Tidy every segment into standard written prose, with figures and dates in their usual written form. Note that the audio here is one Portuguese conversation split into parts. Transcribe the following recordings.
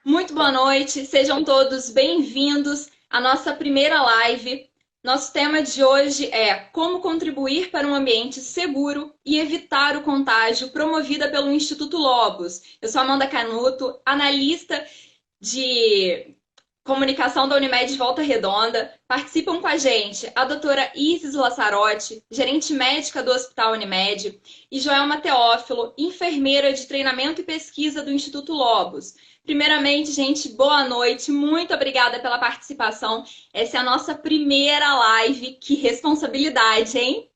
Muito boa noite, sejam todos bem-vindos à nossa primeira live. Nosso tema de hoje é como contribuir para um ambiente seguro e evitar o contágio, promovida pelo Instituto Lobos. Eu sou Amanda Canuto, analista de comunicação da Unimed de Volta Redonda. Participam com a gente a doutora Isis Lassarotti, gerente médica do Hospital Unimed, e Joelma Teófilo, enfermeira de treinamento e pesquisa do Instituto Lobos. Primeiramente, gente, boa noite. Muito obrigada pela participação. Essa é a nossa primeira live. Que responsabilidade, hein?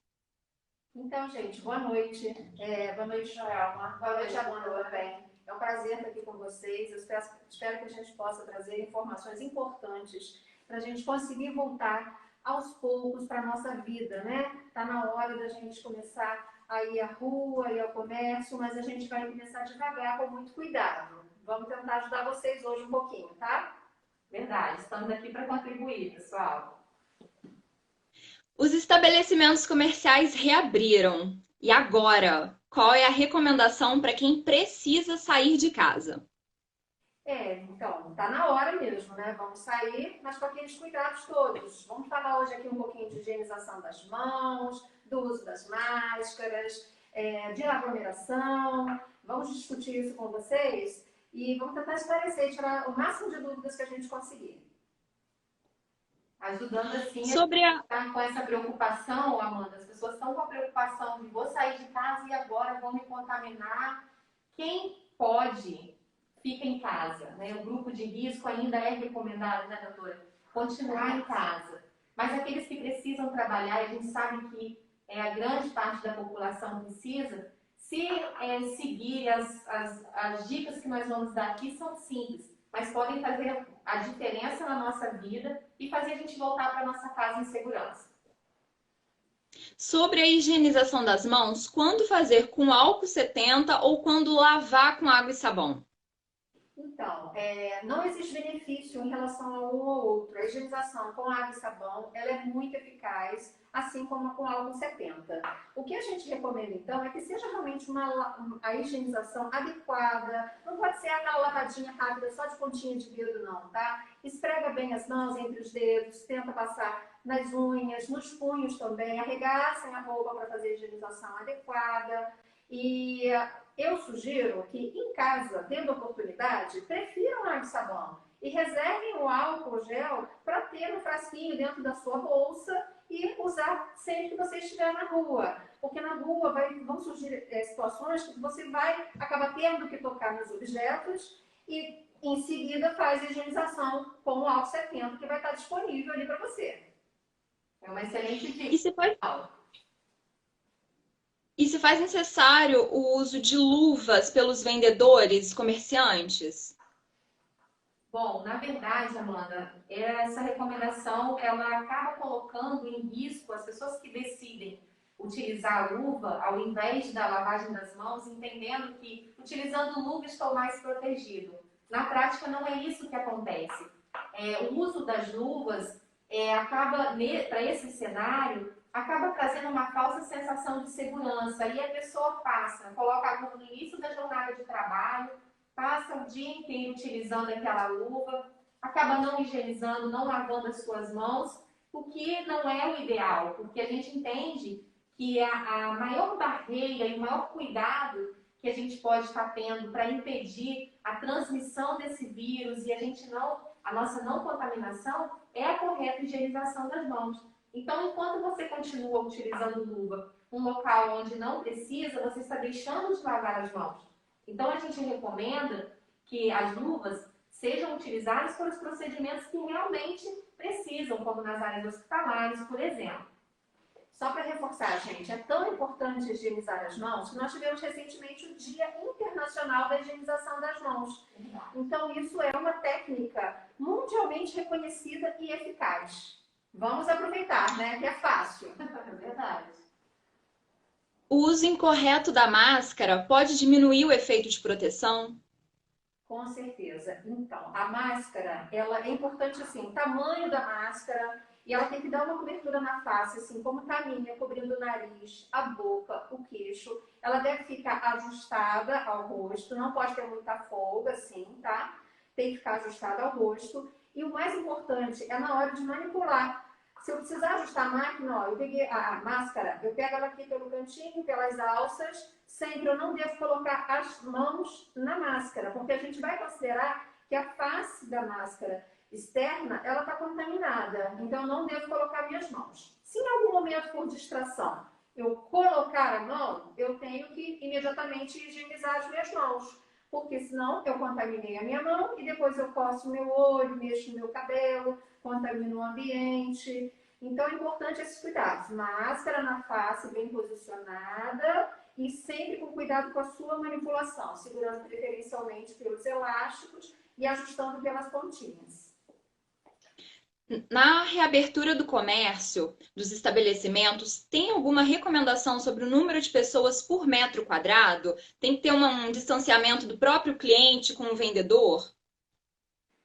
Então, gente, boa noite. Boa noite, Joelma. Boa noite, Amanda também. É um prazer estar aqui com vocês. Eu espero que a gente possa trazer informações importantes para a gente conseguir voltar aos poucos para a nossa vida, né? Está na hora da gente começar a ir à rua, ir ao comércio, mas a gente vai começar devagar, com muito cuidado. Vamos tentar ajudar vocês hoje um pouquinho, tá? Verdade, estamos aqui para contribuir, pessoal. Os estabelecimentos comerciais reabriram. E agora? Qual é a recomendação para quem precisa sair de casa? Então, tá na hora mesmo, né? Vamos sair, mas com aqueles cuidados todos. Vamos falar hoje aqui um pouquinho de higienização das mãos, do uso das máscaras, de aglomeração. Vamos discutir isso com vocês e vamos tentar esclarecer e tirar o máximo de dúvidas que a gente conseguir. Ajudando assim a Sobre a estar com essa preocupação, Amanda. As pessoas estão com a preocupação de vou sair de casa e agora vou me contaminar. Quem pode, fica em casa, né? O grupo de risco ainda é recomendado, né, doutora? Continuar em casa. Mas aqueles que precisam trabalhar, a gente sabe que a grande parte da população precisa, se seguir as dicas que nós vamos dar aqui, são simples, mas podem fazer a diferença na nossa vida e fazer a gente voltar para nossa casa em segurança. Sobre a higienização das mãos, quando fazer com álcool 70 ou quando lavar com água e sabão? Então, não existe benefício em relação a um ou outro. A higienização com água e sabão, ela é muito eficaz, assim como com álcool 70. O que a gente recomenda, então, é que seja realmente a higienização adequada. Não pode ser aquela lavadinha rápida só de pontinha de dedo, não, tá? Esfrega bem as mãos entre os dedos, tenta passar nas unhas, nos punhos também, arregaçem a roupa para fazer a higienização adequada. E eu sugiro que em casa, tendo oportunidade, prefiram água e sabão e reservem o álcool gel para ter um frasquinho dentro da sua bolsa e usar sempre que você estiver na rua. Porque na rua vão surgir situações que você vai acabar tendo que tocar nos objetos e em seguida faz a higienização com o álcool 70 que vai estar disponível ali para você. É uma excelente E dica. se faz, e se faz necessário o uso de luvas pelos vendedores, comerciantes? Bom, na verdade, Amanda, essa recomendação ela acaba colocando em risco as pessoas que decidem utilizar a luva ao invés da lavagem das mãos, entendendo que utilizando luva estou mais protegido. Na prática, não é isso que acontece. O uso das luvas acaba, para esse cenário, acaba trazendo uma falsa sensação de segurança. E a pessoa coloca a luva no início da jornada de trabalho, passa o dia inteiro utilizando aquela luva, acaba não higienizando, não lavando as suas mãos, o que não é o ideal, porque a gente entende que a maior barreira e o maior cuidado que a gente pode estar tendo para impedir a transmissão desse vírus e a nossa não contaminação é a correta higienização das mãos. Então, enquanto você continua utilizando luva num local onde não precisa, você está deixando de lavar as mãos. Então, a gente recomenda que as luvas sejam utilizadas para os procedimentos que realmente precisam, como nas áreas hospitalares, por exemplo. Só para reforçar, gente, é tão importante higienizar as mãos que nós tivemos recentemente o Dia Internacional da Higienização das Mãos. Então, isso é uma técnica mundialmente reconhecida e eficaz. Vamos aproveitar, né? Que é fácil. É verdade. O uso incorreto da máscara pode diminuir o efeito de proteção? Com certeza. Então, a máscara, ela é importante assim, o tamanho da máscara, e ela tem que dar uma cobertura na face, assim, como tá a minha, cobrindo o nariz, a boca, o queixo. Ela deve ficar ajustada ao rosto, não pode ter muita folga, assim, tá? tem que ficar ajustada ao rosto. E o mais importante é na hora de manipular. Se eu precisar ajustar a máquina, ó, eu peguei a máscara, eu pego ela aqui pelo cantinho, pelas alças, sempre eu não devo colocar as mãos na máscara, porque a gente vai considerar que a face da máscara externa, ela está contaminada. Então, eu não devo colocar minhas mãos. Se em algum momento por distração eu colocar a mão, eu tenho que imediatamente higienizar as minhas mãos. Porque senão eu contaminei a minha mão e depois eu coço o meu olho, mexo no meu cabelo, contamino o ambiente. Então é importante esses cuidados. Máscara na face bem posicionada e sempre com cuidado com a sua manipulação, segurando preferencialmente pelos elásticos e ajustando pelas pontinhas. Na reabertura do comércio, dos estabelecimentos, tem alguma recomendação sobre o número de pessoas por metro quadrado? Tem que ter um distanciamento do próprio cliente com o vendedor?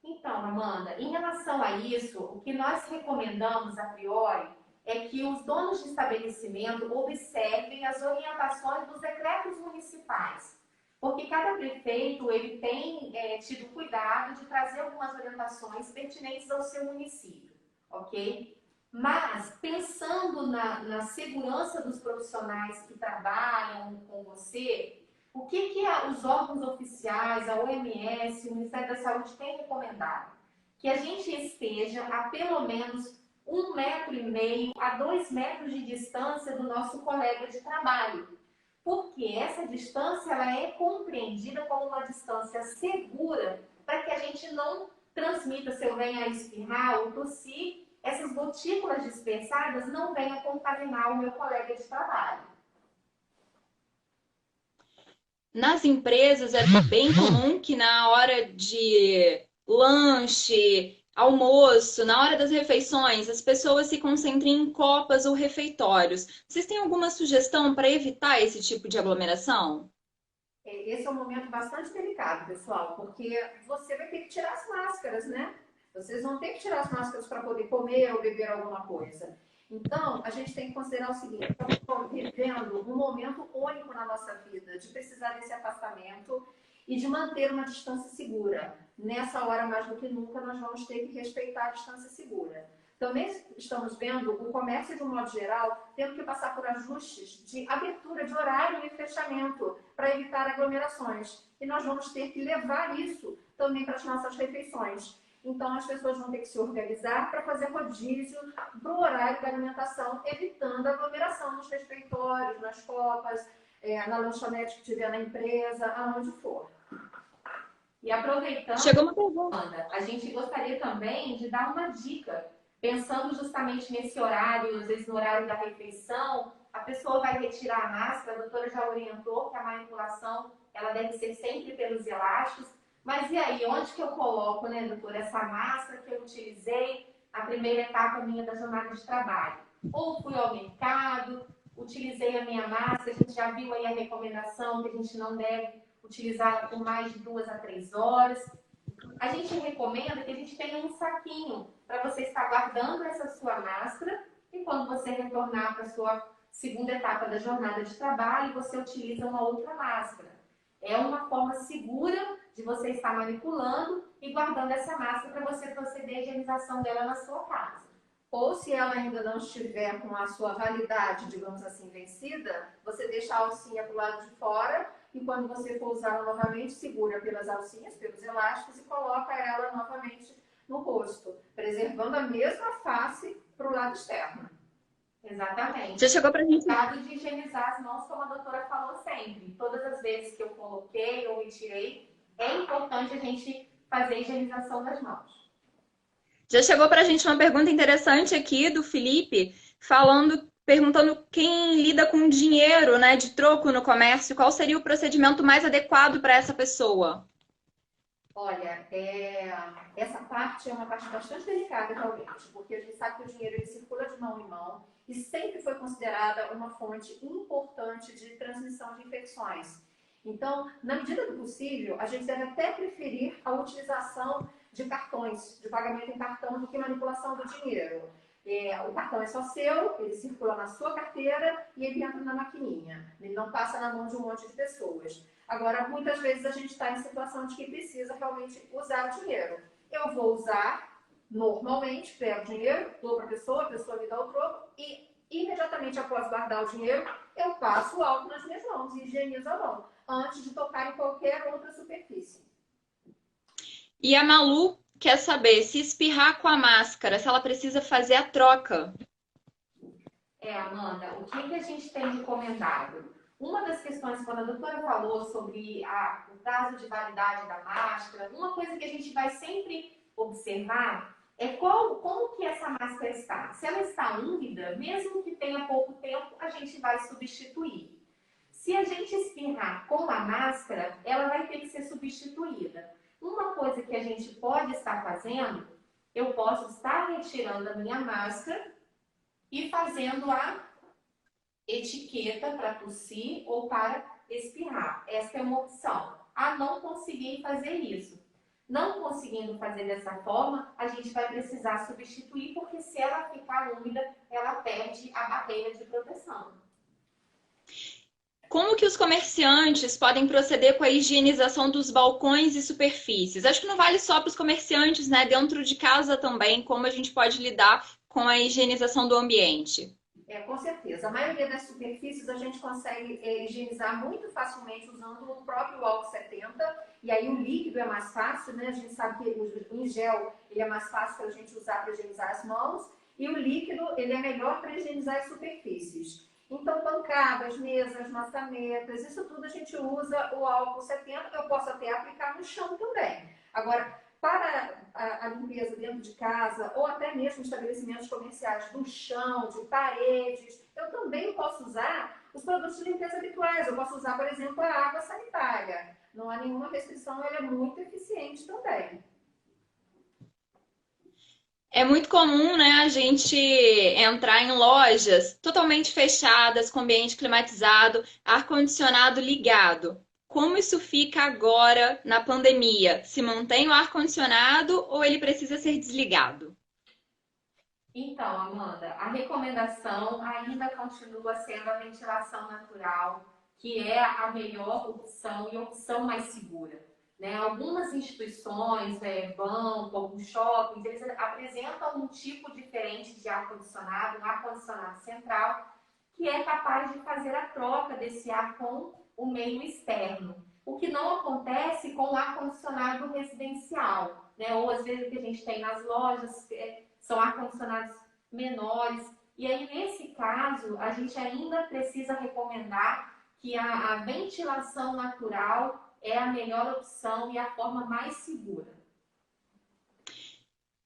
Então, Amanda, em relação a isso, o que nós recomendamos a priori é que os donos de estabelecimento observem as orientações dos decretos municipais, porque cada prefeito ele tem tido cuidado de trazer algumas orientações pertinentes ao seu município, ok? Mas, pensando na segurança dos profissionais que trabalham com você, o que os órgãos oficiais, a OMS, o Ministério da Saúde têm recomendado? Que a gente esteja a pelo menos 1,5 metro a 2 metros de distância do nosso colega de trabalho. Porque essa distância ela é compreendida como uma distância segura para que a gente não transmita, se eu venho a espirrar ou tossir, essas gotículas dispersadas não venham contaminar o meu colega de trabalho. Nas empresas é bem comum que na hora de lanche, almoço, na hora das refeições, as pessoas se concentrem em copas ou refeitórios. Vocês têm alguma sugestão para evitar esse tipo de aglomeração? Esse é um momento bastante delicado, pessoal, porque você vai ter que tirar as máscaras, né? Vocês vão ter que tirar as máscaras para poder comer ou beber alguma coisa. Então, a gente tem que considerar o seguinte: estamos vivendo um momento único na nossa vida de precisar desse afastamento e de manter uma distância segura. Nessa hora, mais do que nunca, nós vamos ter que respeitar a distância segura. Também estamos vendo o comércio, de um modo geral, tendo que passar por ajustes de abertura de horário e fechamento para evitar aglomerações. E nós vamos ter que levar isso também para as nossas refeições. Então, as pessoas vão ter que se organizar para fazer rodízio para o horário da alimentação, evitando a aglomeração nos refeitórios, nas copas, na lanchonete que tiver na empresa, aonde for. E aproveitando, Chegou uma pergunta. Amanda, a gente gostaria também de dar uma dica. Pensando justamente nesse horário, às vezes no horário da refeição, a pessoa vai retirar a máscara, a doutora já orientou que a manipulação ela deve ser sempre pelos elásticos. Mas e aí, onde que eu coloco, né, doutora, essa máscara que eu utilizei na primeira etapa minha da jornada de trabalho? Ou fui ao mercado, utilizei a minha máscara, a gente já viu aí a recomendação que a gente não deve utilizá-la por mais de 2 a 3 horas. A gente recomenda que a gente tenha um saquinho para você estar guardando essa sua máscara e quando você retornar para a sua segunda etapa da jornada de trabalho, você utiliza uma outra máscara. É uma forma segura de você estar manipulando e guardando essa máscara para você proceder à higienização dela na sua casa. Ou se ela ainda não estiver com a sua validade, digamos assim, vencida, você deixa a alcinha para o lado de fora e quando você for usá-la novamente, segura pelas alcinhas, pelos elásticos e coloca ela novamente no rosto, preservando a mesma face para o lado externo. Exatamente. Já chegou pra gente? Cuidado de higienizar as mãos, como a doutora falou sempre. Todas as vezes que eu coloquei ou retirei, é importante a gente fazer a higienização das mãos. Já chegou pra gente uma pergunta interessante aqui do Felipe, perguntando quem lida com dinheiro, né, de troco no comércio, qual seria o procedimento mais adequado para essa pessoa? Olha, essa parte é uma parte bastante delicada realmente, porque a gente sabe que o dinheiro ele circula de mão em mão e sempre foi considerada uma fonte importante de transmissão de infecções. Então, na medida do possível, a gente deve até preferir a utilização de cartões, de pagamento em cartão, do que manipulação do dinheiro. O cartão é só seu, ele circula na sua carteira e ele entra na maquininha. Ele não passa na mão de um monte de pessoas. Agora, muitas vezes a gente está em situação de que precisa realmente usar o dinheiro. Eu vou usar normalmente, pego o dinheiro, dou para a pessoa me dá o troco e imediatamente após guardar o dinheiro, eu passo o álcool nas minhas mãos e higienizo a mão, antes de tocar em qualquer outra superfície. E a Malu quer saber se espirrar com a máscara, se ela precisa fazer a troca. Amanda, o que a gente tem recomendado? Uma das questões, quando a doutora falou sobre o prazo de validade da máscara, uma coisa que a gente vai sempre observar é como que essa máscara está. Se ela está úmida, mesmo que tenha pouco tempo, a gente vai substituir. Se a gente espirrar com a máscara, ela vai ter que ser substituída. Uma coisa que a gente pode estar fazendo, eu posso estar retirando a minha máscara e fazendo a etiqueta para tossir ou para espirrar. Essa é uma opção. Não conseguir fazer isso. Não conseguindo fazer dessa forma, a gente vai precisar substituir, porque se ela ficar úmida, ela perde a barreira de proteção. Como que os comerciantes podem proceder com a higienização dos balcões e superfícies? Acho que não vale só para os comerciantes, né? Dentro de casa também, como a gente pode lidar com a higienização do ambiente? Com certeza. A maioria das superfícies a gente consegue higienizar muito facilmente usando o próprio álcool 70. E aí o líquido é mais fácil, né? A gente sabe que o em gel ele é mais fácil para a gente usar para higienizar as mãos. E o líquido ele é melhor para higienizar as superfícies. Então, bancadas, mesas, maçanetas, isso tudo a gente usa o álcool 70. Eu posso até aplicar no chão também. Agora, para a limpeza dentro de casa ou até mesmo estabelecimentos comerciais do chão, de paredes, eu também posso usar os produtos de limpeza habituais. Eu posso usar, por exemplo, a água sanitária. Não há nenhuma restrição, ela é muito eficiente também. É muito comum, né, a gente entrar em lojas totalmente fechadas, com ambiente climatizado, ar-condicionado ligado. Como isso fica agora na pandemia? Se mantém o ar-condicionado ou ele precisa ser desligado? Então, Amanda, a recomendação ainda continua sendo a ventilação natural, que é a melhor opção e a opção mais segura. Né? Algumas instituições, banco, alguns shoppings, eles apresentam um tipo diferente de ar-condicionado, um ar-condicionado central, que é capaz de fazer a troca desse ar com o meio externo. O que não acontece com o ar-condicionado residencial, né? Ou às vezes o que a gente tem nas lojas são ar-condicionados menores. E aí, nesse caso, a gente ainda precisa recomendar que a ventilação natural é a melhor opção e a forma mais segura.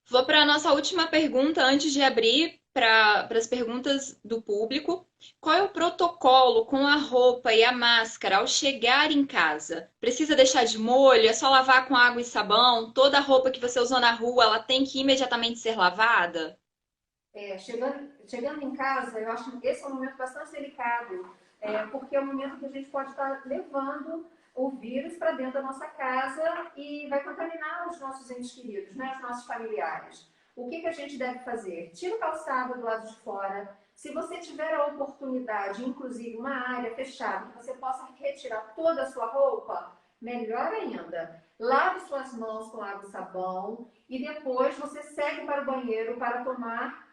Vou para a nossa última pergunta antes de abrir para as perguntas do público. Qual é o protocolo com a roupa e a máscara ao chegar em casa? Precisa deixar de molho? É só lavar com água e sabão? Toda a roupa que você usou na rua, ela tem que imediatamente ser lavada? Chegando em casa, eu acho que esse é um momento bastante delicado, porque é um momento que a gente pode estar levando o vírus para dentro da nossa casa e vai contaminar os nossos entes queridos, né, os nossos familiares. O que a gente deve fazer? Tira o calçado do lado de fora. Se você tiver a oportunidade, inclusive uma área fechada, que você possa retirar toda a sua roupa, melhor ainda. Lave suas mãos com água e sabão e depois você segue para o banheiro para tomar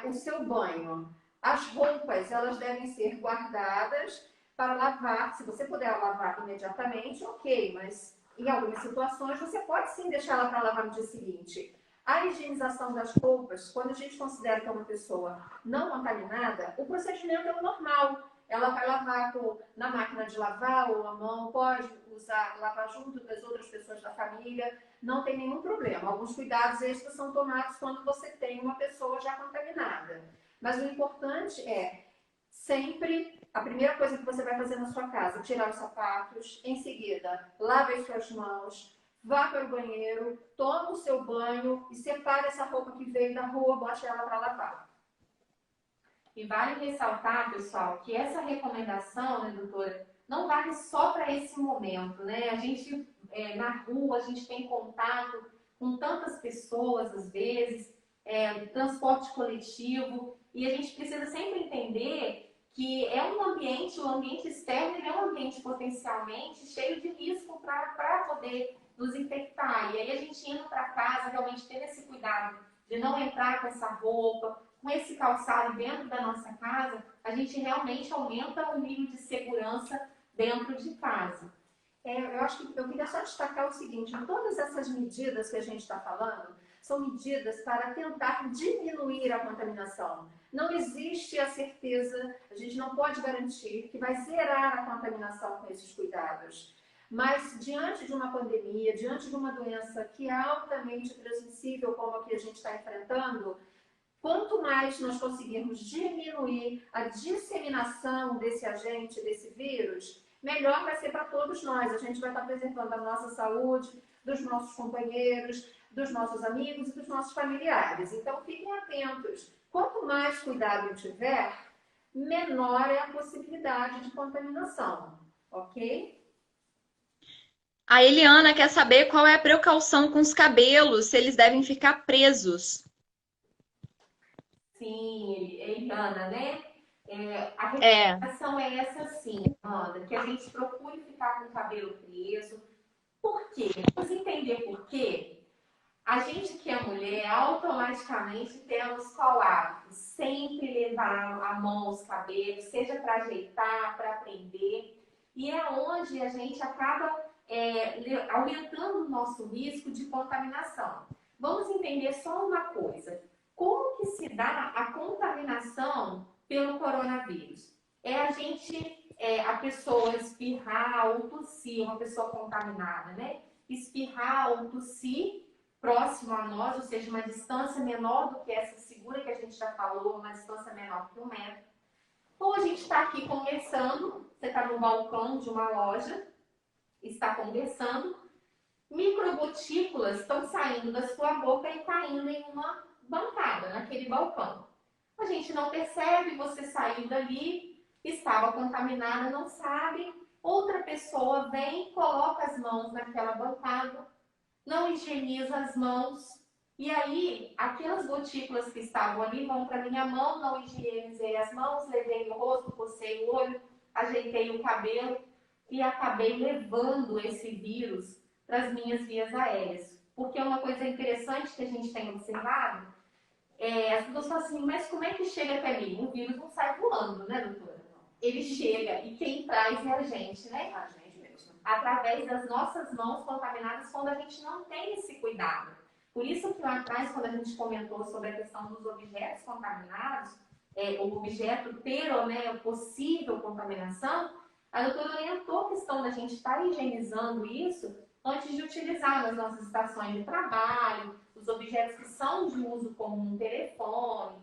o seu banho. As roupas, elas devem ser guardadas para lavar. Se você puder lavar imediatamente, ok, mas em algumas situações você pode sim deixá-la para lavar no dia seguinte. A higienização das roupas, quando a gente considera que é uma pessoa não contaminada, o procedimento é o normal. Ela vai lavar na máquina de lavar ou a mão, pode lavar junto das outras pessoas da família, não tem nenhum problema. Alguns cuidados extras são tomados quando você tem uma pessoa já contaminada. Mas o importante é sempre, a primeira coisa que você vai fazer na sua casa, tirar os sapatos, em seguida, lave as suas mãos, vá para o banheiro, toma o seu banho e separe essa roupa que veio da rua, bote ela para lavar. E vale ressaltar, pessoal, que essa recomendação, né, doutora, não vale só para esse momento, né? A gente, na rua, a gente tem contato com tantas pessoas, às vezes, transporte coletivo, e a gente precisa sempre entender que é um ambiente, o ambiente externo ele é um ambiente potencialmente cheio de risco para poder nos infectar. E aí a gente indo para casa, realmente tendo esse cuidado de não entrar com essa roupa, com esse calçado dentro da nossa casa, a gente realmente aumenta o nível de segurança dentro de casa. Eu acho que eu queria só destacar o seguinte, todas essas medidas que a gente está falando são medidas para tentar diminuir a contaminação. Não existe a certeza, a gente não pode garantir que vai zerar a contaminação com esses cuidados. Mas diante de uma pandemia, diante de uma doença que é altamente transmissível como a que a gente está enfrentando, quanto mais nós conseguirmos diminuir a disseminação desse agente, desse vírus, melhor vai ser para todos nós. A gente vai estar preservando a nossa saúde, dos nossos companheiros, dos nossos amigos e dos nossos familiares. Então, fiquem atentos. Quanto mais cuidado eu tiver, menor é a possibilidade de contaminação, ok? A Eliana quer saber qual é a precaução com os cabelos, se eles devem ficar presos. Sim, Eliana, né? A É. recomendação é essa sim, Amanda, que a gente procure ficar com o cabelo preso. Por quê? Vamos entender por quê? A gente que é mulher, automaticamente temos qual hábito? Sempre levar a mão aos cabelos, seja para ajeitar, para prender. E é onde a gente acaba aumentando o nosso risco de contaminação. Vamos entender só uma coisa. Como que se dá a contaminação pelo coronavírus? A pessoa espirrar ou tossir, uma pessoa contaminada, né? Espirrar ou tossir próximo a nós, ou seja, uma distância menor do que essa segura que a gente já falou, uma distância menor que 1 metro. Ou a gente está aqui conversando, você está no balcão de uma loja, está conversando, microgotículas estão saindo da sua boca e caindo em uma bancada, naquele balcão. A gente não percebe, você saiu dali, estava contaminada, não sabe, outra pessoa vem, coloca as mãos naquela bancada, não higieniza as mãos, e aí aquelas gotículas que estavam ali vão para minha mão, não higienizei as mãos, levei o rosto, cocei o olho, ajeitei o cabelo e acabei levando esse vírus para as minhas vias aéreas. Porque uma coisa interessante que a gente tem observado as pessoas falam assim, mas como é que chega até mim? O vírus não sai voando, né, doutora? Ele chega e quem traz é a gente, né? A gente mesmo. Através das nossas mãos contaminadas quando a gente não tem esse cuidado. Por isso que lá atrás, quando a gente comentou sobre a questão dos objetos contaminados, o objeto ter ou né, possível contaminação, a doutora orientou a questão da gente estar higienizando isso antes de utilizar nas nossas estações de trabalho, os objetos que são de uso comum, telefone,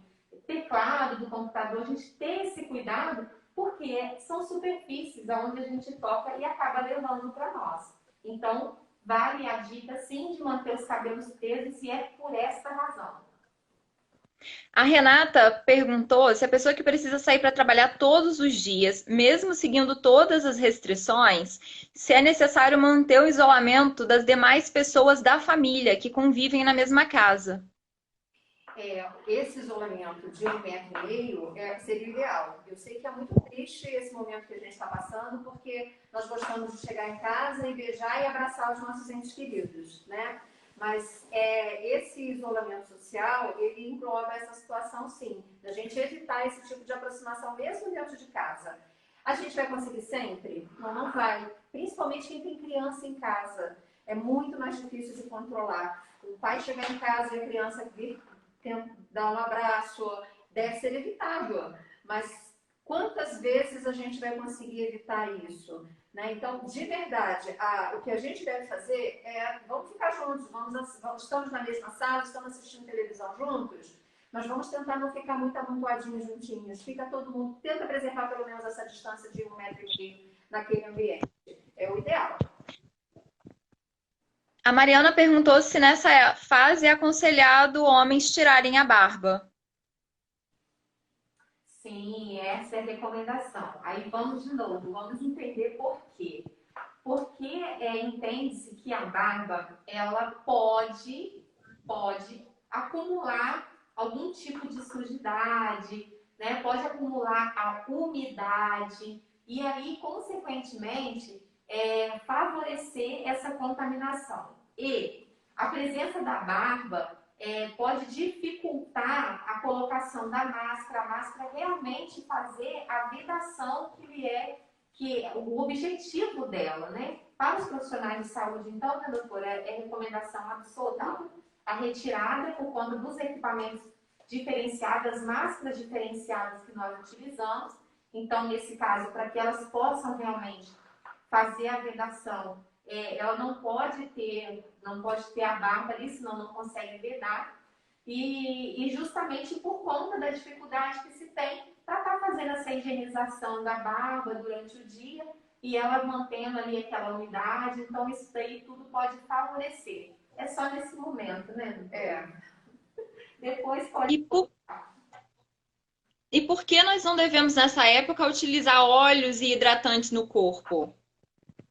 teclado do computador, a gente ter esse cuidado, porque são superfícies onde a gente toca e acaba levando para nós. Então, vale a dica, sim, de manter os cabelos presos e é por esta razão. A Renata perguntou se a pessoa que precisa sair para trabalhar todos os dias, mesmo seguindo todas as restrições, se é necessário manter o isolamento das demais pessoas da família que convivem na mesma casa. Esse isolamento de 1,5 metro seria ideal. Eu sei que é muito triste esse momento que a gente está passando, porque nós gostamos de chegar em casa e beijar e abraçar os nossos entes queridos, né? Mas esse isolamento social, ele engloba essa situação, sim, da gente evitar esse tipo de aproximação mesmo dentro de casa. A gente vai conseguir sempre? Não, não vai. Principalmente quem tem criança em casa. É muito mais difícil de controlar. O pai chegar em casa e a criança vir dar um abraço, deve ser evitável. Mas quantas vezes a gente vai conseguir evitar isso? Né? Então, de verdade, o que a gente deve fazer vamos ficar juntos, estamos na mesma sala, estamos assistindo televisão juntos, mas vamos tentar não ficar muito amontoadinhos juntinhos. Fica todo mundo, tenta preservar pelo menos essa distância de 1,5 metro naquele ambiente. É o ideal. A Mariana perguntou se nessa fase é aconselhado homens tirarem a barba. Sim, essa é a recomendação. Aí vamos de novo, vamos entender por quê. Porque entende-se que a barba, ela pode acumular algum tipo de sujidade, né? Pode acumular a umidade e aí, consequentemente, favorecer essa contaminação. E a presença da barba pode dificultar a colocação da máscara, a máscara realmente fazer a vedação que é o objetivo dela, né? Para os profissionais de saúde, então, né, doutora, é recomendação absoluta a retirada por conta dos equipamentos diferenciados, das máscaras diferenciadas que nós utilizamos. Então, nesse caso, para que elas possam realmente fazer a vedação, ela não pode ter a barba ali, senão não consegue vedar. E justamente por conta da dificuldade que se tem para estar fazendo essa higienização da barba durante o dia e ela mantendo ali aquela umidade. Então, isso daí tudo pode favorecer. É só nesse momento, né? Depois pode... E por que nós não devemos, nessa época, utilizar óleos e hidratantes no corpo?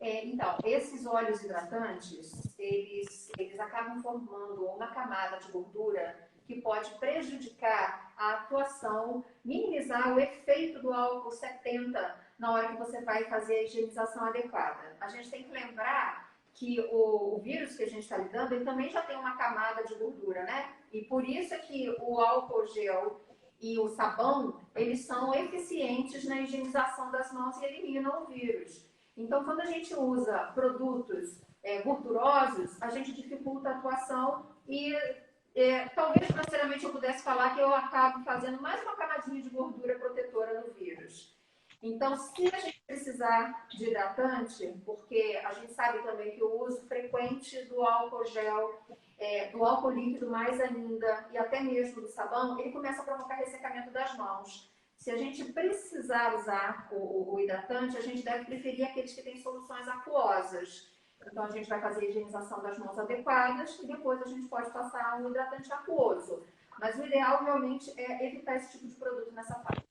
Então, esses óleos hidratantes, eles acabam formando uma camada de gordura que pode prejudicar a atuação, minimizar o efeito do álcool 70 na hora que você vai fazer a higienização adequada. A gente tem que lembrar que o vírus que a gente está lidando, ele também já tem uma camada de gordura, né? E por isso é que o álcool gel e o sabão, eles são eficientes na higienização das mãos e eliminam o vírus. Então, quando a gente usa produtos gordurosos, a gente dificulta a atuação e talvez, financeiramente, eu pudesse falar que eu acabo fazendo mais uma camadinha de gordura protetora no vírus. Então, se a gente precisar de hidratante, porque a gente sabe também que o uso frequente do álcool gel, do álcool líquido mais ainda, e até mesmo do sabão, ele começa a provocar ressecamento das mãos. Se a gente precisar usar o hidratante, a gente deve preferir aqueles que têm soluções aquosas. Então, a gente vai fazer a higienização das mãos adequadas e depois a gente pode passar um hidratante aquoso. Mas o ideal, realmente, é evitar esse tipo de produto nessa fase.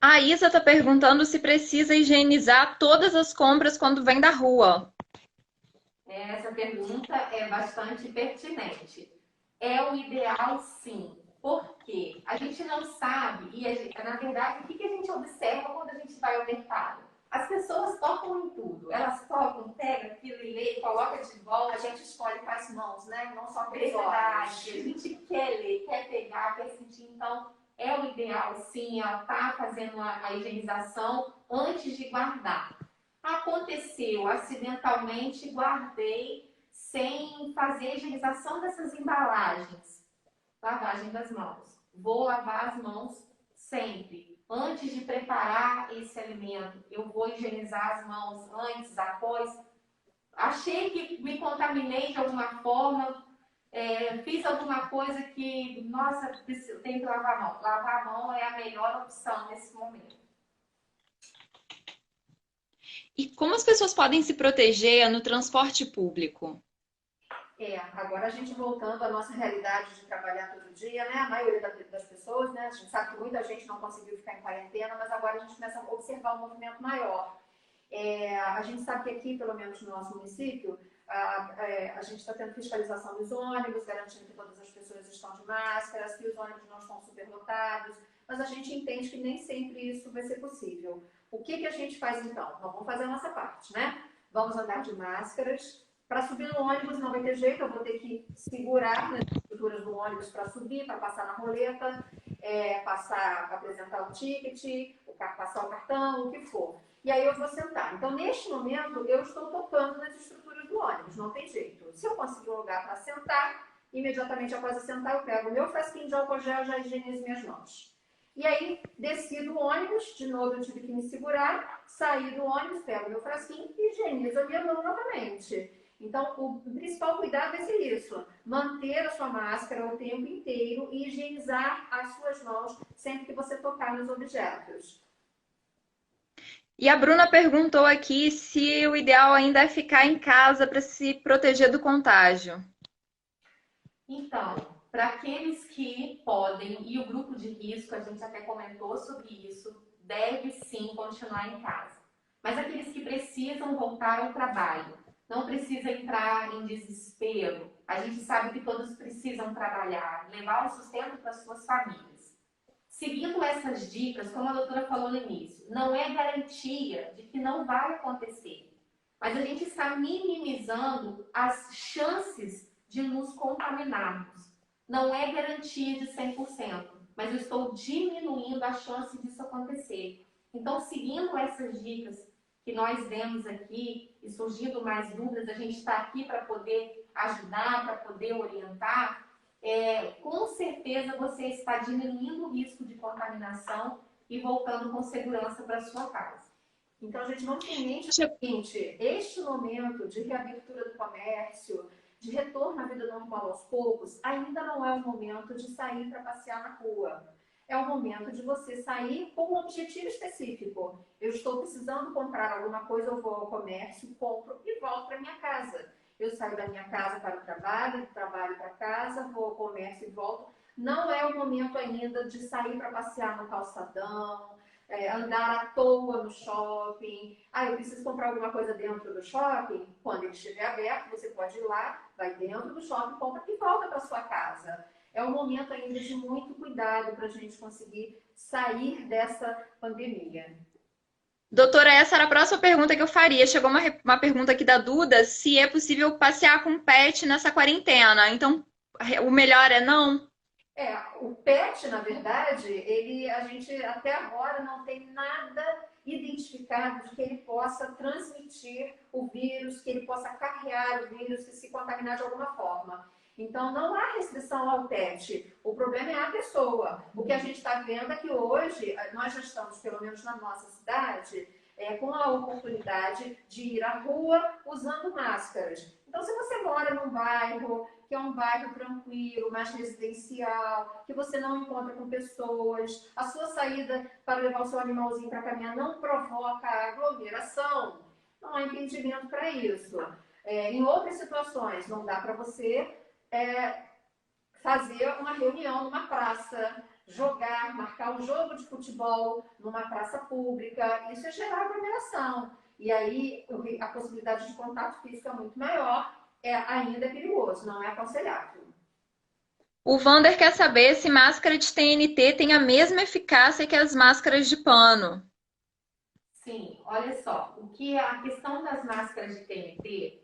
A Isa está perguntando se precisa higienizar todas as compras quando vem da rua. Essa pergunta é bastante pertinente. É o ideal, sim. Porque a gente não sabe, na verdade, o que a gente observa quando a gente vai ao mercado? As pessoas tocam em tudo. Elas tocam, pegam aquilo e lê, coloca de volta. A gente escolhe com as mãos, né? Não só com os olhos. A gente quer ler, quer pegar, quer sentir. Então, é o ideal, sim, ela tá fazendo a higienização antes de guardar. Aconteceu, acidentalmente, guardei sem fazer a higienização dessas embalagens. Lavagem das mãos. Vou lavar as mãos sempre. Antes de preparar esse alimento, eu vou higienizar as mãos antes, após. Achei que me contaminei de alguma forma, fiz alguma coisa que, nossa, tenho que lavar a mão. Lavar a mão é a melhor opção nesse momento. E como as pessoas podem se proteger no transporte público? Agora a gente voltando à nossa realidade de trabalhar todo dia, né? A maioria das pessoas, né? A gente sabe que muita gente não conseguiu ficar em quarentena, mas agora a gente começa a observar um movimento maior. A gente sabe que aqui, pelo menos no nosso município, a gente está tendo fiscalização dos ônibus, garantindo que todas as pessoas estão de máscaras, que os ônibus não estão superlotados, mas a gente entende que nem sempre isso vai ser possível. O que a gente faz então? Nós vamos fazer a nossa parte, né? Vamos andar de máscaras. Para subir no ônibus não vai ter jeito, eu vou ter que segurar nas estruturas do ônibus para subir, para passar na roleta, apresentar o ticket, passar o cartão, o que for. E aí eu vou sentar. Então, neste momento, eu estou tocando nas estruturas do ônibus, não tem jeito. Se eu conseguir um lugar para sentar, imediatamente após sentar, eu pego o meu frasquinho de álcool gel e já higienizo minhas mãos. E aí, desci do ônibus, de novo eu tive que me segurar, saí do ônibus, pego o meu frasquinho e higienizo a minha mão novamente. Então, o principal cuidado vai ser isso, manter a sua máscara o tempo inteiro e higienizar as suas mãos sempre que você tocar nos objetos. E a Bruna perguntou aqui se o ideal ainda é ficar em casa para se proteger do contágio. Então, para aqueles que podem, e o grupo de risco, a gente até comentou sobre isso, deve sim continuar em casa. Mas aqueles que precisam voltar ao trabalho, não precisa entrar em desespero. A gente sabe que todos precisam trabalhar, levar o sustento para suas famílias. Seguindo essas dicas, como a doutora falou no início, não é garantia de que não vai acontecer, mas a gente está minimizando as chances de nos contaminarmos. Não é garantia de 100%, mas eu estou diminuindo a chance disso acontecer. Então, seguindo essas dicas que nós demos aqui e surgindo mais dúvidas, a gente está aqui para poder ajudar, para poder orientar. Com certeza você está diminuindo o risco de contaminação e voltando com segurança para a sua casa. Então, gente, vamos ter em mente o seguinte: este momento de reabertura do comércio, de retorno à vida normal aos poucos, ainda não é o momento de sair para passear na rua. É o momento de você sair com um objetivo específico. Eu estou precisando comprar alguma coisa, eu vou ao comércio, compro e volto para minha casa. Eu saio da minha casa para o trabalho, do trabalho para casa, vou ao comércio e volto. Não é o momento ainda de sair para passear no calçadão, andar à toa no shopping. Eu preciso comprar alguma coisa dentro do shopping. Quando ele estiver aberto, você pode ir lá, vai dentro do shopping, compra e volta para sua casa. É um momento ainda de muito cuidado para a gente conseguir sair dessa pandemia. Doutora, essa era a próxima pergunta que eu faria. Chegou uma pergunta aqui da Duda, se é possível passear com pet nessa quarentena. Então, o melhor é não? O PET, na verdade, a gente até agora não tem nada identificado de que ele possa transmitir o vírus, que ele possa carrear o vírus e se contaminar de alguma forma. Então, não há restrição ao PET. O problema é a pessoa. O que a gente está vendo é que hoje, nós já estamos, pelo menos na nossa cidade, com a oportunidade de ir à rua usando máscaras. Então, se você mora num bairro que é um bairro tranquilo, mais residencial, que você não encontra com pessoas, a sua saída para levar o seu animalzinho para caminhar não provoca aglomeração, não há impedimento para isso. Em outras situações, não dá para você fazer uma reunião numa praça, marcar um jogo de futebol numa praça pública, isso é gerar aglomeração. E aí a possibilidade de contato físico é muito maior, ainda é perigoso, não é aconselhável. O Vander quer saber se máscara de TNT tem a mesma eficácia que as máscaras de pano. Sim, olha só, a questão das máscaras de TNT,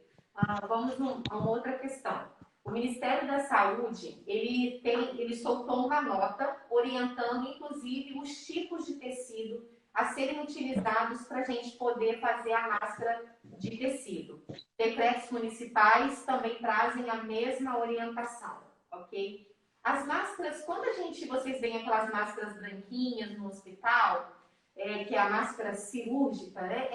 vamos a uma outra questão. O Ministério da Saúde, ele soltou uma nota orientando, inclusive, os tipos de tecido a serem utilizados para a gente poder fazer a máscara de tecido. Decretos municipais também trazem a mesma orientação, ok? As máscaras, quando vocês veem aquelas máscaras branquinhas no hospital, que é a máscara cirúrgica, né?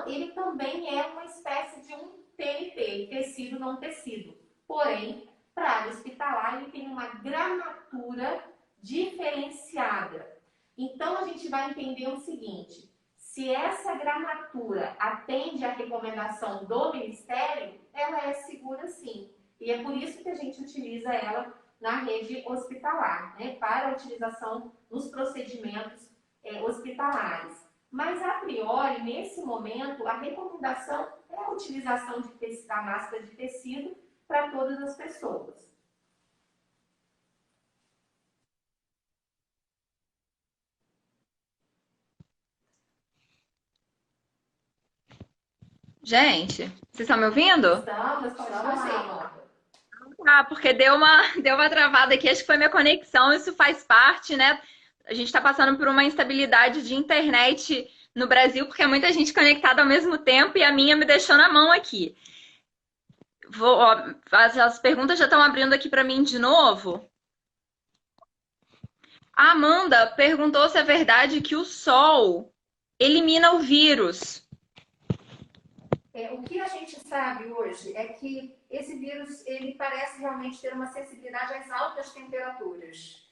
Ele também é uma espécie de um TNT, tecido não tecido. Porém, para a área hospitalar, ele tem uma gramatura diferenciada. Então, a gente vai entender o seguinte: se essa gramatura atende à recomendação do Ministério, ela é segura sim. E é por isso que a gente utiliza ela na rede hospitalar, né? Para a utilização nos procedimentos hospitalares. Mas, a priori, nesse momento, a recomendação é a utilização da máscara de tecido para todas as pessoas. Gente, vocês estão me ouvindo? Estamos sim. Porque deu uma travada aqui, acho que foi minha conexão, isso faz parte, né? A gente está passando por uma instabilidade de internet no Brasil, porque é muita gente conectada ao mesmo tempo e a minha me deixou na mão aqui. As perguntas já estão abrindo aqui para mim de novo. A Amanda perguntou se é verdade que o sol elimina o vírus. O que a gente sabe hoje é que esse vírus ele parece realmente ter uma sensibilidade às altas temperaturas.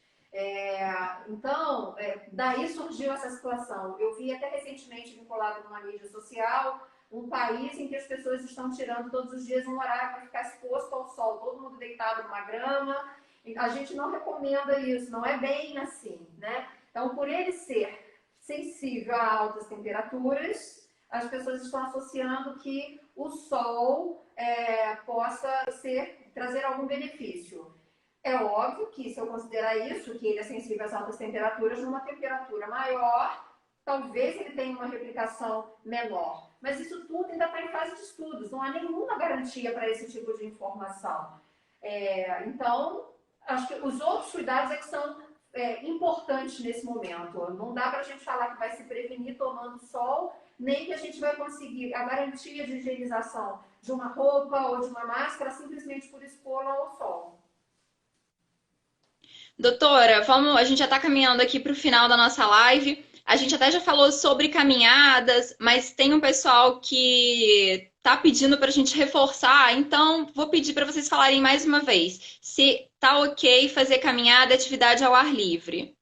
Então, daí surgiu essa situação. Eu vi até recentemente vinculado numa mídia social um país em que as pessoas estão tirando todos os dias um horário para ficar exposto ao sol, todo mundo deitado numa grama. A gente não recomenda isso, não é bem assim, né? Então, por ele ser sensível a altas temperaturas, as pessoas estão associando que o sol possa trazer algum benefício. É óbvio que se eu considerar isso, que ele é sensível às altas temperaturas, numa temperatura maior, talvez ele tenha uma replicação menor. Mas isso tudo ainda está em fase de estudos, não há nenhuma garantia para esse tipo de informação. Então, acho que os outros cuidados é que são importantes nesse momento. Não dá para a gente falar que vai se prevenir tomando sol, nem que a gente vai conseguir a garantia de higienização de uma roupa ou de uma máscara simplesmente por expô-la ao sol. Doutora, a gente já está caminhando aqui para o final da nossa live. A gente até já falou sobre caminhadas, mas tem um pessoal que está pedindo para a gente reforçar, então vou pedir para vocês falarem mais uma vez se tá ok fazer caminhada, atividade ao ar livre.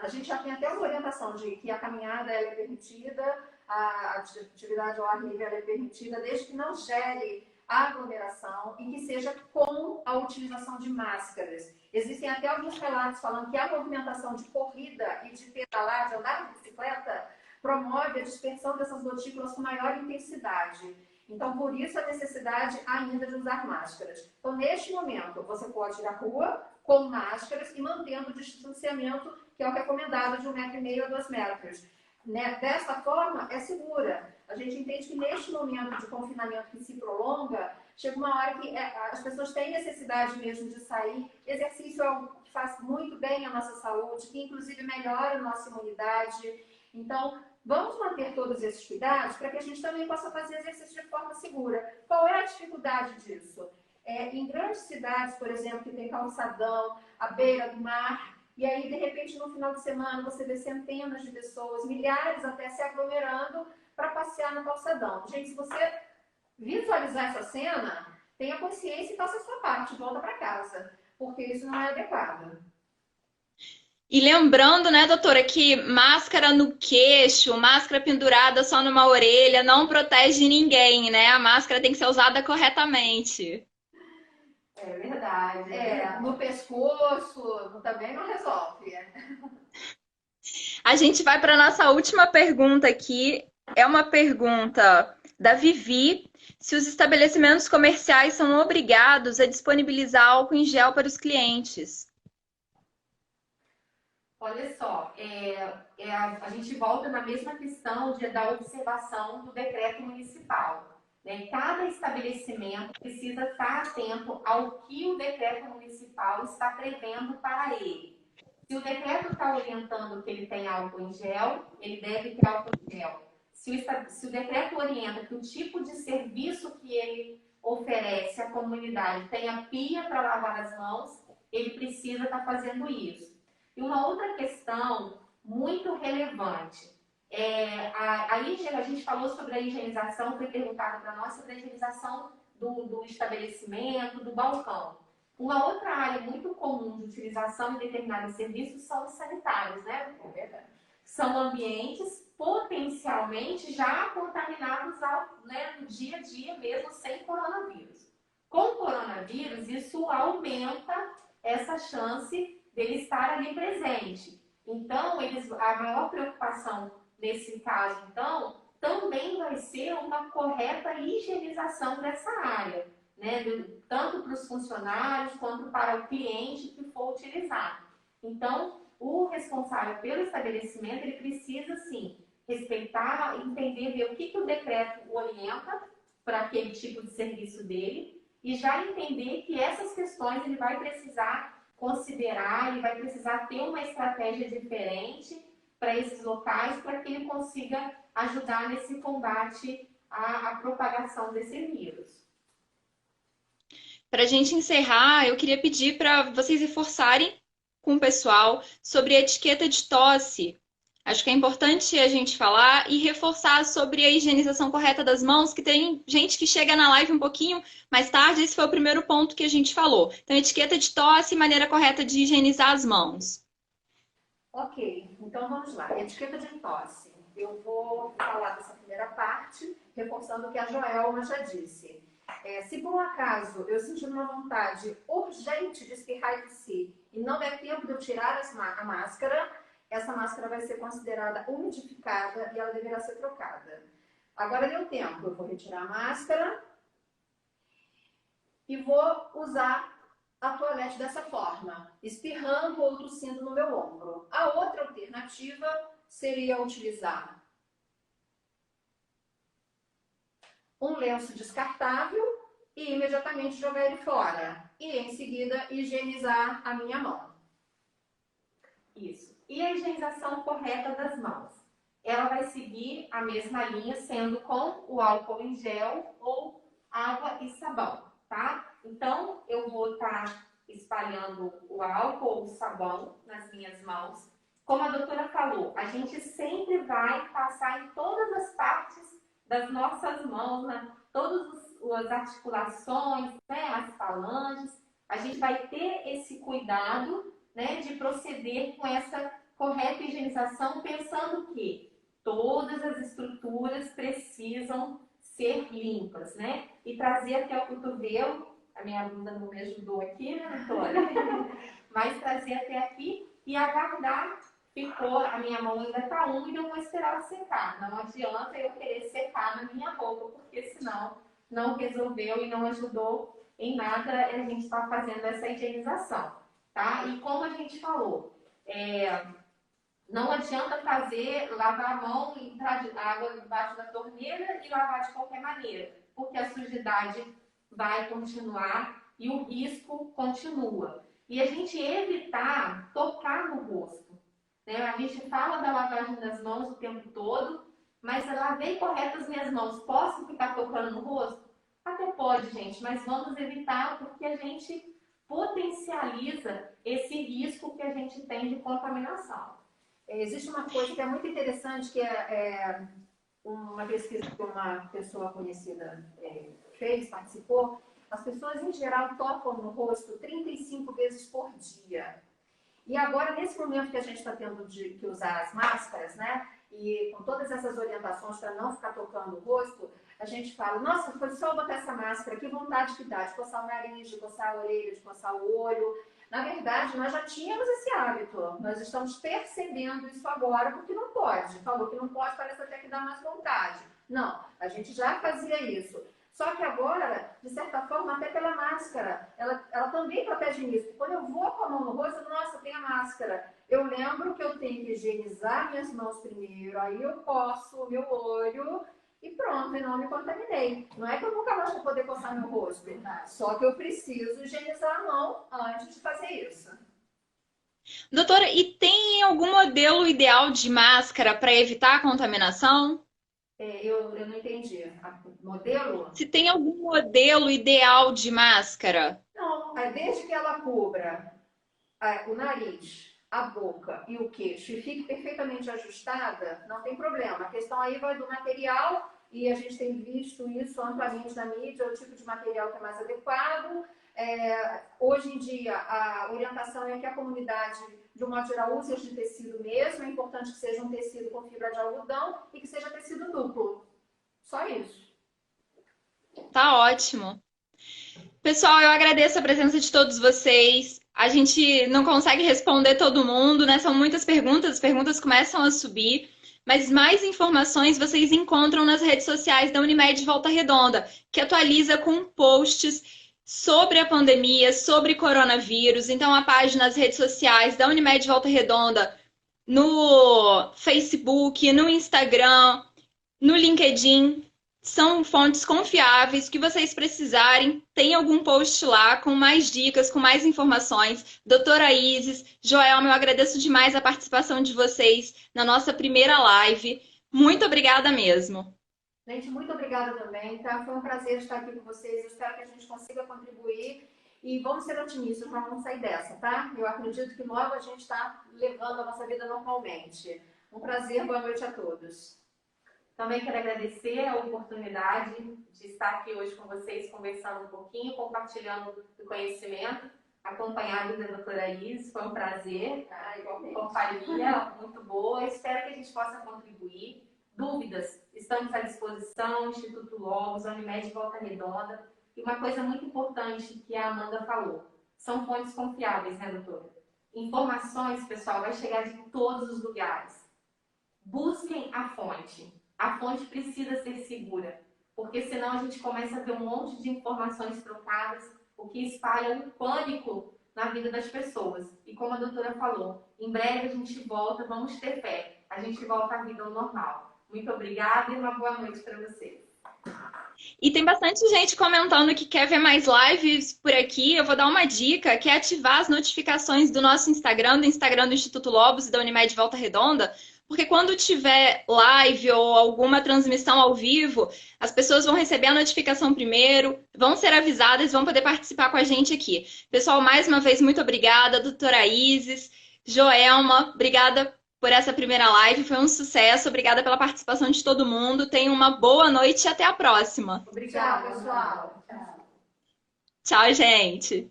A gente já tem até uma orientação de que a caminhada é permitida, a atividade ao ar livre é permitida, desde que não gere aglomeração e que seja com a utilização de máscaras. Existem até alguns relatos falando que a movimentação de corrida e de pedalar, de andar de bicicleta, promove a dispersão dessas gotículas com maior intensidade. Então, por isso a necessidade ainda de usar máscaras. Então, neste momento, você pode ir à rua com máscaras e mantendo o distanciamento, que é o recomendado de 1,5 m a 2 metros. Desta forma, é segura. A gente entende que neste momento de confinamento que se prolonga, chega uma hora que as pessoas têm necessidade mesmo de sair. Exercício é algo que faz muito bem à nossa saúde, que inclusive melhora a nossa imunidade. Então, vamos manter todos esses cuidados para que a gente também possa fazer exercício de forma segura. Qual é a dificuldade disso? Em grandes cidades, por exemplo, que tem calçadão, à beira do mar, e aí, de repente, no final de semana, você vê centenas de pessoas, milhares até, se aglomerando para passear no calçadão. Gente, se você visualizar essa cena, tenha consciência e faça a sua parte, volta para casa, porque isso não é adequado. E lembrando, né, doutora, que máscara no queixo, máscara pendurada só numa orelha, não protege ninguém, né? A máscara tem que ser usada corretamente. É verdade. No pescoço, também não resolve. A gente vai para a nossa última pergunta aqui. É uma pergunta da Vivi. Se os estabelecimentos comerciais são obrigados a disponibilizar álcool em gel para os clientes. Olha só, a gente volta na mesma questão da observação do decreto municipal. Né? Cada estabelecimento precisa estar atento ao que o decreto municipal está prevendo para ele. Se o decreto está orientando que ele tem álcool em gel, ele deve ter álcool em gel. Se o decreto orienta que o tipo de serviço que ele oferece à comunidade tenha pia para lavar as mãos, ele precisa estar fazendo isso. E uma outra questão muito relevante, a gente falou sobre a higienização, foi perguntado para nós sobre a higienização do estabelecimento, do balcão. Uma outra área muito comum de utilização em determinados serviços são os sanitários, né? São ambientes potencialmente já contaminados no dia a dia mesmo sem coronavírus. Com coronavírus, isso aumenta essa chance dele estar ali presente. Então, a maior preocupação nesse caso, então, também vai ser uma correta higienização dessa área, né? Tanto para os funcionários quanto para o cliente que for utilizar. Então, o responsável pelo estabelecimento, ele precisa, sim, respeitar, entender, ver o que o decreto orienta para aquele tipo de serviço dele e já entender que essas questões ele vai precisar considerar, ele vai precisar ter uma estratégia diferente para esses locais, para que ele consiga ajudar nesse combate à propagação desse vírus. Para a gente encerrar, eu queria pedir para vocês reforçarem com o pessoal sobre a etiqueta de tosse. Acho que é importante a gente falar e reforçar sobre a higienização correta das mãos, que tem gente que chega na live um pouquinho mais tarde, esse foi o primeiro ponto que a gente falou. Então, etiqueta de tosse e maneira correta de higienizar as mãos. Ok, então vamos lá. Etiqueta de tosse. Eu vou falar dessa primeira parte, reforçando o que a Joelma já disse. Se por um acaso eu sentir uma vontade urgente de espirrar e tossir e não der tempo de eu tirar a máscara, essa máscara vai ser considerada umidificada e ela deverá ser trocada. Agora deu tempo, eu vou retirar a máscara e vou usar a toalete dessa forma, espirrando ou tossindo no meu ombro. A outra alternativa seria utilizar um lenço descartável e imediatamente jogar ele fora. E em seguida higienizar a minha mão. Isso. E a higienização correta das mãos? Ela vai seguir a mesma linha, sendo com o álcool em gel ou água e sabão, tá? Então, eu vou estar espalhando o álcool ou o sabão nas minhas mãos. Como a doutora falou, a gente sempre vai passar em todas as partes das nossas mãos, né? Todas as articulações, né? As falanges. A gente vai ter esse cuidado, né? De proceder com essa correta higienização, pensando que todas as estruturas precisam ser limpas, né? E trazer até o cotovelo, a minha aluna não me ajudou aqui, né, doutora? Mas trazer até aqui e aguardar. Ficou, a minha mão ainda está úmida, eu vou esperar ela secar. Não adianta eu querer secar na minha roupa, porque senão não resolveu e não ajudou em nada a gente estar fazendo essa higienização, tá? E como a gente falou, não adianta lavar a mão, entrar água debaixo da torneira e lavar de qualquer maneira, porque a sujidade vai continuar e o risco continua. E a gente evitar tocar no rosto. A gente fala da lavagem das mãos o tempo todo, mas eu lavei correto as minhas mãos. Posso ficar tocando no rosto? Até pode, gente, mas vamos evitar porque a gente potencializa esse risco que a gente tem de contaminação. Existe uma coisa que é muito interessante, que é uma pesquisa que uma pessoa conhecida participou. As pessoas, em geral, tocam no rosto 35 vezes por dia. E agora, nesse momento que a gente está tendo que usar as máscaras, né? E com todas essas orientações para não ficar tocando o rosto, a gente fala, nossa, foi só botar essa máscara, que vontade que dá de coçar o nariz, de coçar a orelha, de coçar o olho. Na verdade, nós já tínhamos esse hábito, nós estamos percebendo isso agora, porque não pode. Falou que não pode, parece até que dá mais vontade. Não, a gente já fazia isso. Só que agora, de certa forma, até pela máscara, ela também protege isso. Quando eu vou com a mão no rosto, nossa, tem a máscara. Eu lembro que eu tenho que higienizar minhas mãos primeiro, aí eu coço o meu olho e pronto, e não me contaminei. Não é que eu nunca mais vou poder coçar meu rosto, só que eu preciso higienizar a mão antes de fazer isso. Doutora, e tem algum modelo ideal de máscara para evitar a contaminação? Eu não entendi. Modelo? Se tem algum modelo ideal de máscara? Não, desde que ela cubra o nariz, a boca e o queixo e fique perfeitamente ajustada, não tem problema. A questão aí vai do material e a gente tem visto isso amplamente na mídia, o tipo de material que é mais adequado. Hoje em dia, a orientação é que a comunidade, de um modo geral, use de tecido mesmo. É importante que seja um tecido com fibra de algodão e que seja tecido duplo. Só isso. Tá ótimo. Pessoal, eu agradeço a presença de todos vocês. A gente não consegue responder todo mundo, né? São muitas perguntas, as perguntas começam a subir. Mas mais informações vocês encontram nas redes sociais da Unimed Volta Redonda, que atualiza com posts sobre a pandemia, sobre coronavírus. Então, a página nas redes sociais da Unimed Volta Redonda, no Facebook, no Instagram, no LinkedIn, são fontes confiáveis. O que vocês precisarem, tem algum post lá com mais dicas, com mais informações. Doutora Isis, Joelma, eu agradeço demais a participação de vocês na nossa primeira live. Muito obrigada mesmo. Gente, muito obrigada também, tá? Foi um prazer estar aqui com vocês. Eu espero que a gente consiga contribuir e vamos ser otimistas, não vamos sair dessa, tá? Eu acredito que logo a gente está levando a nossa vida normalmente. Um prazer, boa noite a todos. Também quero agradecer a oportunidade de estar aqui hoje com vocês, conversando um pouquinho, compartilhando o conhecimento, acompanhado da doutora Isis. Foi um prazer, companhia muito boa. Espero que a gente possa contribuir. Dúvidas, estamos à disposição, Instituto Logos, Unimed Volta Redonda. E uma coisa muito importante que a Amanda falou, são fontes confiáveis, né, doutora? Informações, pessoal, vai chegar de todos os lugares. Busquem a fonte. A fonte precisa ser segura, porque senão a gente começa a ver um monte de informações trocadas o que espalha um pânico na vida das pessoas. E como a doutora falou, em breve a gente volta, vamos ter fé, a gente volta à vida ao normal. Muito obrigada e uma boa noite para vocês. E tem bastante gente comentando que quer ver mais lives por aqui. Eu vou dar uma dica, que é ativar as notificações do nosso Instagram, do Instagram do Instituto Lobos e da Unimed Volta Redonda, porque quando tiver live ou alguma transmissão ao vivo, as pessoas vão receber a notificação primeiro, vão ser avisadas, vão poder participar com a gente aqui. Pessoal, mais uma vez, muito obrigada, doutora Isis, Joelma, obrigada por essa primeira live, foi um sucesso. Obrigada pela participação de todo mundo. Tenham uma boa noite e até a próxima. Obrigada, pessoal. Tchau. Tchau, gente.